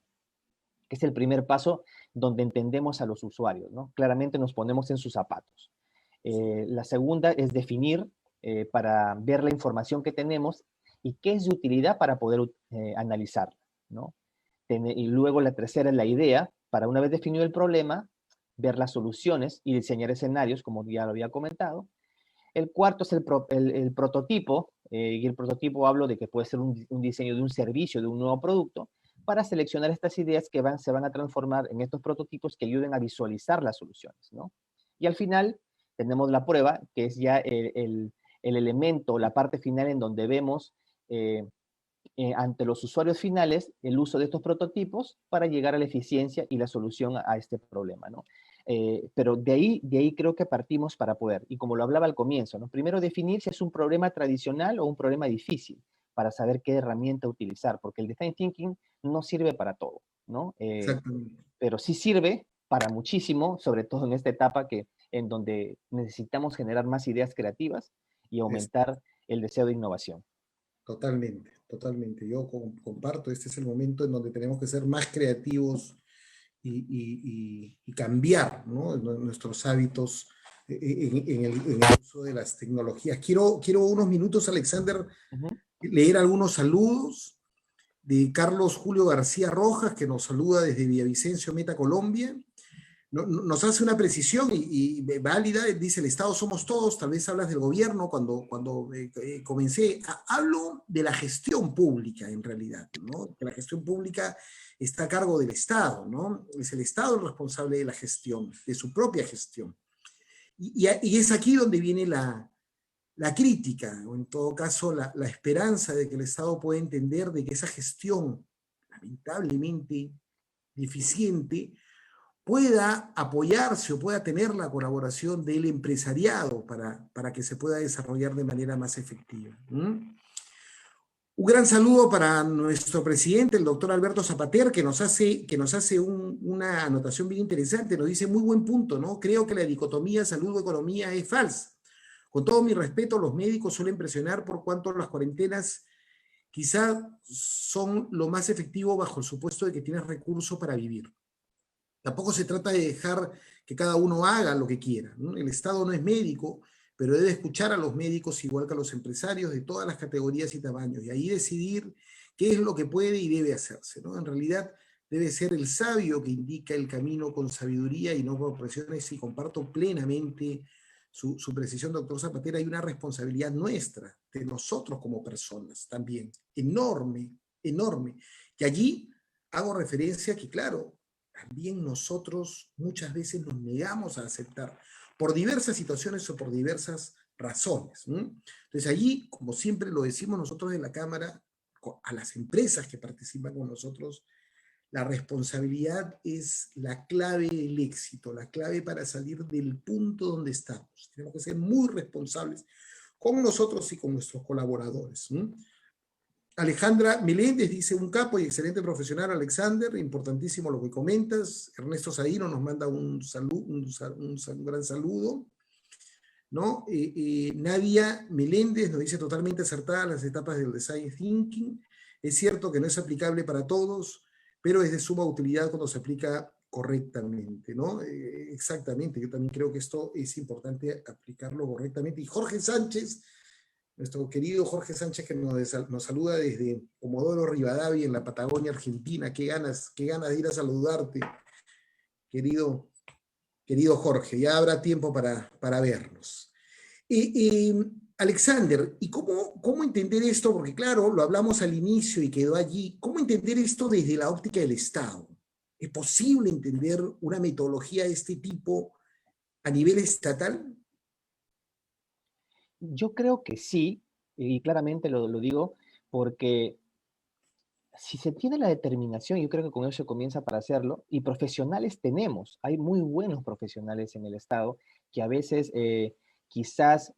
que es el primer paso donde entendemos a los usuarios, ¿no? Claramente nos ponemos en sus zapatos. La segunda es definir, para ver la información que tenemos y qué es de utilidad para poder analizarla, ¿no? Y luego la tercera es la idea, para una vez definido el problema, ver las soluciones y diseñar escenarios, como ya lo había comentado. El cuarto es el prototipo, y el prototipo hablo de que puede ser un diseño de un servicio, de un nuevo producto, para seleccionar estas ideas que se van a transformar en estos prototipos que ayuden a visualizar las soluciones, ¿no? Y al final tenemos la prueba, que es ya el elemento, la parte final en donde vemos eh, ante los usuarios finales el uso de estos prototipos para llegar a la eficiencia y la solución a este problema, ¿no? Pero de ahí creo que partimos para poder, y como lo hablaba al comienzo, ¿no? Primero definir si es un problema tradicional o un problema difícil, para saber qué herramienta utilizar, porque el design thinking no sirve para todo, ¿no? Exactamente. Pero sí sirve para muchísimo, sobre todo en esta etapa en donde necesitamos generar más ideas creativas y Es, aumentar el deseo de innovación. totalmente, totalmente. Yo comparto, este es el momento en donde tenemos que ser más creativos y cambiar, ¿no? Nuestros hábitos en el uso de las tecnologías. Quiero unos minutos, Alexander, Uh -huh. leer algunos saludos de Carlos Julio García Rojas, que nos saluda desde Villavicencio, Meta, Colombia. Nos hace una precisión y válida, dice el Estado somos todos, tal vez hablas del gobierno, cuando comencé, hablo de la gestión pública en realidad, ¿no? Que la gestión pública está a cargo del Estado, ¿no? Es el Estado el responsable de la gestión, de su propia gestión. Y es aquí donde viene la crítica, o en todo caso la esperanza de que el Estado pueda entender de que esa gestión, lamentablemente deficiente, pueda apoyarse o pueda tener la colaboración del empresariado para que se pueda desarrollar de manera más efectiva. ¿Mm? Un gran saludo para nuestro presidente, el doctor Alberto Zapater, que nos hace una anotación bien interesante, nos dice muy buen punto, ¿no? Creo que la dicotomía salud-economía es falsa. Con todo mi respeto, los médicos suelen presionar por cuanto las cuarentenas quizá son lo más efectivo bajo el supuesto de que tienes recursos para vivir. Tampoco se trata de dejar que cada uno haga lo que quiera, ¿no? El Estado no es médico, pero debe escuchar a los médicos igual que a los empresarios de todas las categorías y tamaños, y ahí decidir qué es lo que puede y debe hacerse, ¿no? En realidad debe ser el sabio que indica el camino con sabiduría y no por presiones, y comparto plenamente su precisión, doctor Zapatera. Hay una responsabilidad nuestra, de nosotros como personas también, enorme, enorme, que allí hago referencia que, claro, también nosotros muchas veces nos negamos a aceptar por diversas situaciones o por diversas razones. Entonces allí, como siempre lo decimos nosotros en la Cámara, a las empresas que participan con nosotros, la responsabilidad es la clave del éxito, la clave para salir del punto donde estamos. Tenemos que ser muy responsables con nosotros y con nuestros colaboradores. Alejandra Meléndez dice: un capo y excelente profesional, Alexander, importantísimo lo que comentas. Ernesto Saíno nos manda un gran saludo, ¿no? Nadia Meléndez nos dice: totalmente acertada las etapas del design thinking. Es cierto que no es aplicable para todos, pero es de suma utilidad cuando se aplica correctamente, ¿no? Exactamente, yo también creo que esto es importante aplicarlo correctamente. Y Jorge Sánchez, nuestro querido Jorge Sánchez, que nos saluda desde Comodoro Rivadavia, en la Patagonia Argentina. Qué ganas de ir a saludarte, querido, querido Jorge. Ya habrá tiempo para vernos. Alexander, ¿y cómo entender esto? Porque claro, lo hablamos al inicio y quedó allí. ¿Cómo entender esto desde la óptica del Estado? ¿Es posible entender una metodología de este tipo a nivel estatal? Yo creo que sí, y claramente lo digo, porque si se tiene la determinación, yo creo que con eso se comienza para hacerlo, y profesionales tenemos, hay muy buenos profesionales en el Estado que a veces quizás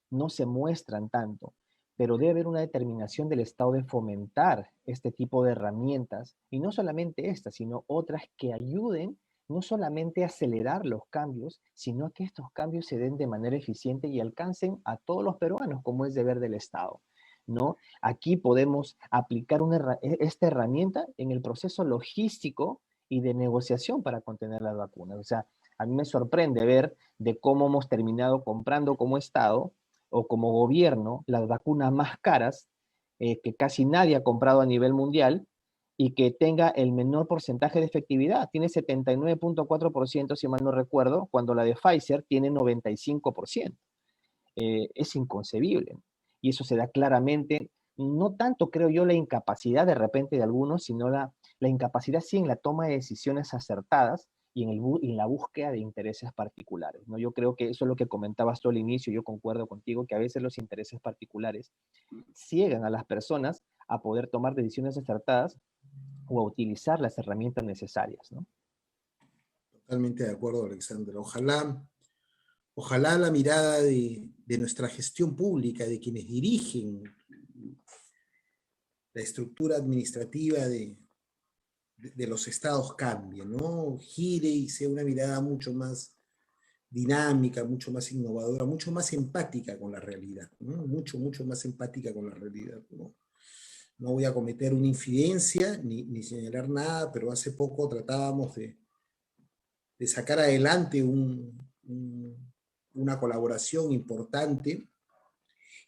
no se muestran tanto, pero debe haber una determinación del Estado de fomentar este tipo de herramientas, y no solamente estas, sino otras que ayuden no solamente a acelerar los cambios, sino a que estos cambios se den de manera eficiente y alcancen a todos los peruanos, como es deber del Estado, ¿no? Aquí podemos aplicar esta herramienta en el proceso logístico y de negociación para contener las vacunas. O sea, a mí me sorprende ver de cómo hemos terminado comprando como Estado o como gobierno las vacunas más caras que casi nadie ha comprado a nivel mundial y que tenga el menor porcentaje de efectividad. Tiene 79.4%, si mal no recuerdo, cuando la de Pfizer tiene 95%. Es inconcebible. Y eso se da claramente, no tanto creo yo la incapacidad de repente de algunos, sino la incapacidad sí en la toma de decisiones acertadas y en la búsqueda de intereses particulares, ¿no? Yo creo que eso es lo que comentabas tú al inicio, yo concuerdo contigo, que a veces los intereses particulares ciegan a las personas a poder tomar decisiones acertadas o a utilizar las herramientas necesarias, ¿no? Totalmente de acuerdo, Alexander. Ojalá la mirada de nuestra gestión pública, de quienes dirigen la estructura administrativa de los estados cambie, ¿no? Gire y sea una mirada mucho más dinámica, mucho más innovadora, mucho más empática con la realidad, ¿no? Mucho más empática con la realidad, ¿no? No voy a cometer una infidencia ni señalar nada, pero hace poco tratábamos de sacar adelante una colaboración importante.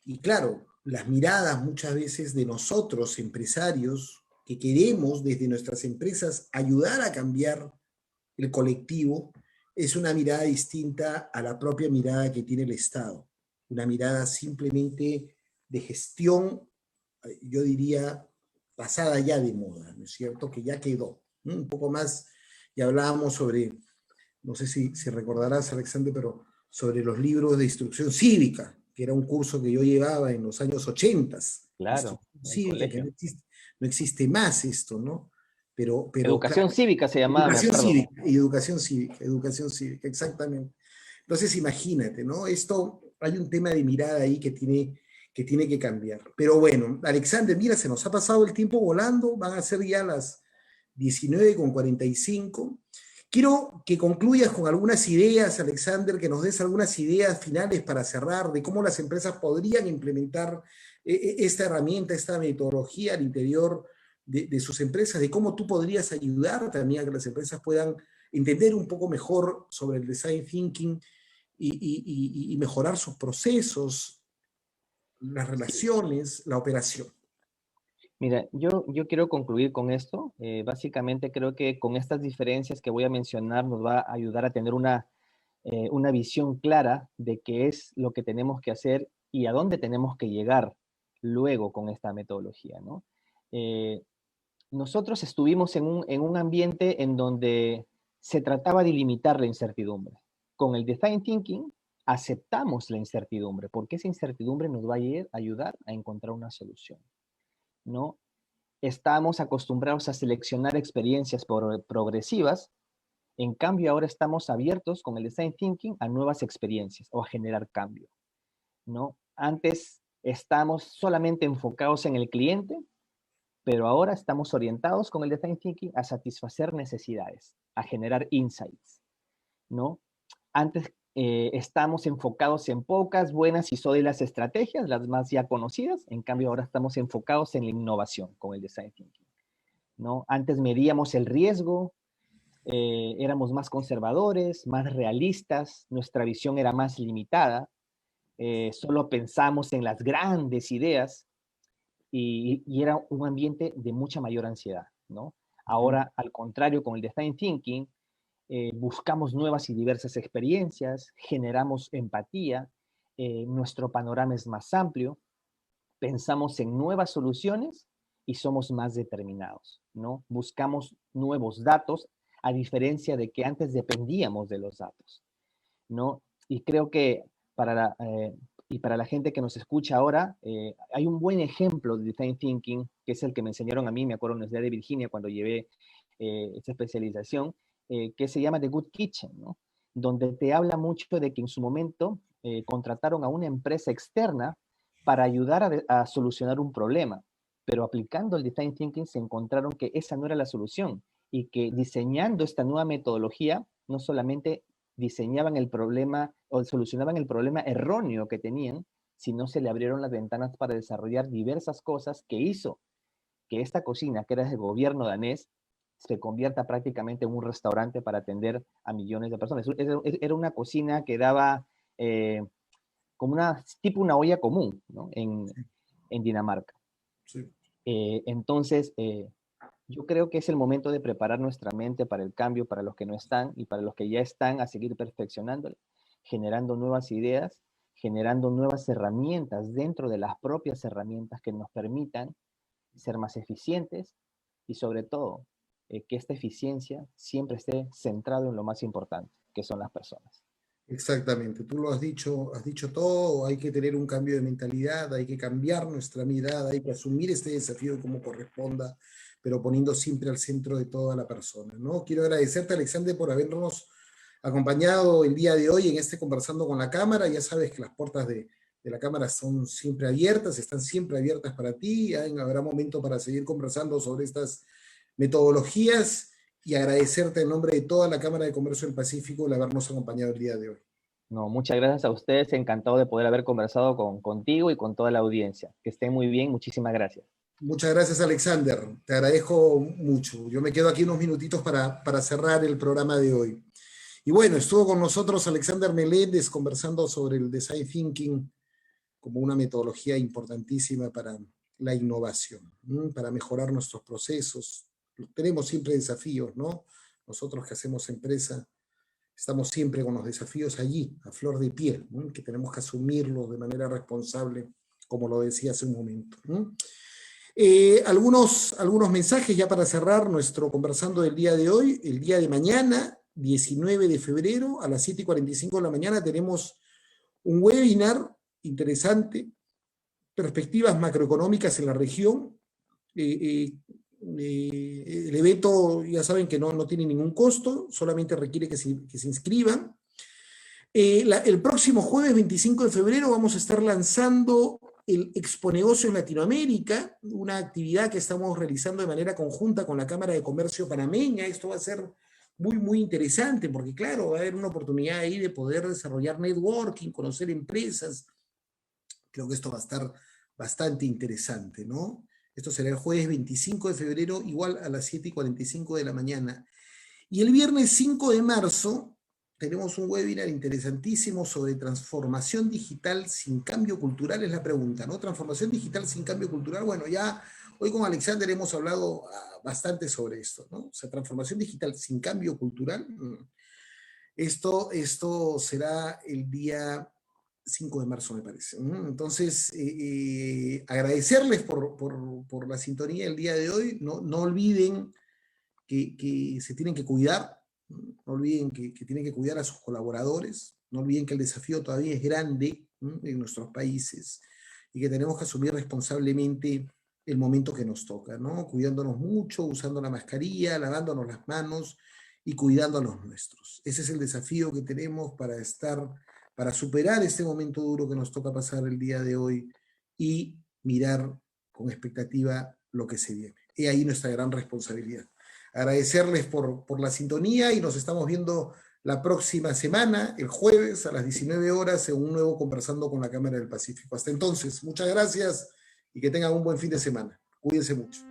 Y claro, las miradas muchas veces de nosotros, empresarios, que queremos desde nuestras empresas ayudar a cambiar el colectivo, es una mirada distinta a la propia mirada que tiene el Estado. Una mirada simplemente de gestión, yo diría, pasada ya de moda, ¿no es cierto? Que ya quedó. ¿No? Un poco más, y hablábamos sobre, no sé si recordarás, Alexander, pero sobre los libros de instrucción cívica, que era un curso que yo llevaba en los años 80, Claro, instrucción en el cívica, que colegio. no existe más esto, ¿no? Pero Educación claro, cívica se llamaba, me educación acuerdo. cívica y educación cívica, exactamente. Entonces imagínate, ¿no? Esto, hay un tema de mirada ahí que tiene que cambiar. Pero bueno, Alexander, mira, se nos ha pasado el tiempo volando, van a ser ya las 19:45. Quiero que concluyas con algunas ideas, Alexander, que nos des algunas ideas finales para cerrar de cómo las empresas podrían implementar esta herramienta, esta metodología al interior de sus empresas, de cómo tú podrías ayudar también a que las empresas puedan entender un poco mejor sobre el design thinking y mejorar sus procesos, las Sí. relaciones, la operación. Mira, yo quiero concluir con esto. Básicamente creo que con estas diferencias que voy a mencionar nos va a ayudar a tener una visión clara de qué es lo que tenemos que hacer y a dónde tenemos que llegar luego con esta metodología, ¿no? Eh, Nosotros estuvimos en un ambiente en donde se trataba de limitar la incertidumbre. Con el design thinking aceptamos la incertidumbre porque esa incertidumbre nos va a ayudar a encontrar una solución, ¿no? estábamos acostumbrados a seleccionar experiencias progresivas. En cambio, ahora estamos abiertos con el Design Thinking a nuevas experiencias o a generar cambio, ¿no? Antes estamos solamente enfocados en el cliente, pero ahora estamos orientados con el Design Thinking a satisfacer necesidades, a generar insights, ¿no? Antes estamos enfocados en pocas, buenas y sólidas estrategias, las más ya conocidas. En cambio, ahora estamos enfocados en la innovación con el Design Thinking, ¿no? Antes medíamos el riesgo, éramos más conservadores, más realistas, nuestra visión era más limitada, solo pensamos en las grandes ideas y era un ambiente de mucha mayor ansiedad, ¿no? Ahora, al contrario, con el Design Thinking, buscamos nuevas y diversas experiencias, generamos empatía, nuestro panorama es más amplio, pensamos en nuevas soluciones y somos más determinados, ¿no? Buscamos nuevos datos, a diferencia de que antes dependíamos de los datos, ¿no? Y creo que para para la gente que nos escucha ahora, hay un buen ejemplo de Design Thinking, que es el que me enseñaron a mí, me acuerdo en la Universidad de Virginia cuando llevé esta especialización, que se llama The Good Kitchen, ¿no? Donde te habla mucho de que en su momento contrataron a una empresa externa para ayudar a solucionar un problema, pero aplicando el Design Thinking se encontraron que esa no era la solución y que diseñando esta nueva metodología no solamente diseñaban el problema o solucionaban el problema erróneo que tenían, sino se le abrieron las ventanas para desarrollar diversas cosas que hizo que esta cocina, que era del gobierno danés, se convierta prácticamente en un restaurante para atender a millones de personas. Era una cocina que daba como tipo una olla común, ¿no? En Dinamarca. Sí. Entonces, yo creo que es el momento de preparar nuestra mente para el cambio, para los que no están y para los que ya están, a seguir perfeccionándolo, generando nuevas ideas, generando nuevas herramientas dentro de las propias herramientas que nos permitan ser más eficientes y sobre todo que esta eficiencia siempre esté centrado en lo más importante, que son las personas. Exactamente, tú lo has dicho todo, hay que tener un cambio de mentalidad, hay que cambiar nuestra mirada, hay que asumir este desafío como corresponda, pero poniendo siempre al centro de toda la persona, ¿no? Quiero agradecerte, Alexander, por habernos acompañado el día de hoy en este Conversando con la Cámara. Ya sabes que las puertas de la Cámara son siempre abiertas, están siempre abiertas para ti, habrá momento para seguir conversando sobre estas metodologías y agradecerte en nombre de toda la Cámara de Comercio del Pacífico el habernos acompañado el día de hoy. No, muchas gracias a ustedes, encantado de poder haber conversado contigo y con toda la audiencia. Que estén muy bien, muchísimas gracias. Muchas gracias, Alexander. Te agradezco mucho. Yo me quedo aquí unos minutitos para cerrar el programa de hoy. Y bueno, estuvo con nosotros Alexander Meléndez conversando sobre el Design Thinking como una metodología importantísima para la innovación, para mejorar nuestros procesos. Tenemos siempre desafíos, ¿no? Nosotros que hacemos empresa, estamos siempre con los desafíos allí, a flor de piel, ¿no? Que tenemos que asumirlos de manera responsable, como lo decía hace un momento, ¿no? Algunos mensajes ya para cerrar nuestro conversando del día de hoy. El día de mañana, 19 de febrero, a las 7:45 de la mañana, tenemos un webinar interesante, perspectivas macroeconómicas en la región. El evento, ya saben que no tiene ningún costo, solamente requiere que se inscriban. El próximo jueves 25 de febrero vamos a estar lanzando el Expo Negocio en Latinoamérica, una actividad que estamos realizando de manera conjunta con la Cámara de Comercio Panameña. Esto va a ser muy, muy interesante porque, claro, va a haber una oportunidad ahí de poder desarrollar networking, conocer empresas. Creo que esto va a estar bastante interesante, ¿no? Esto será el jueves 25 de febrero, igual a las 7:45 de la mañana. Y el viernes 5 de marzo tenemos un webinar interesantísimo sobre transformación digital sin cambio cultural, es la pregunta, ¿no? Transformación digital sin cambio cultural. Bueno, ya hoy con Alexander hemos hablado bastante sobre esto, ¿no? O sea, transformación digital sin cambio cultural. Esto será el día 5 de marzo, me parece. Entonces, agradecerles por la sintonía el día de hoy. No olviden que se tienen que cuidar, no olviden que tienen que cuidar a sus colaboradores, no olviden que el desafío todavía es grande en nuestros países y que tenemos que asumir responsablemente el momento que nos toca, ¿no? Cuidándonos mucho, usando la mascarilla, lavándonos las manos y cuidando a los nuestros. Ese es el desafío que tenemos para superar este momento duro que nos toca pasar el día de hoy y mirar con expectativa lo que se viene. Y ahí nuestra gran responsabilidad. Agradecerles por la sintonía y nos estamos viendo la próxima semana, el jueves a las 19 horas, en un nuevo Conversando con la Cámara del Pacífico. Hasta entonces, muchas gracias y que tengan un buen fin de semana. Cuídense mucho.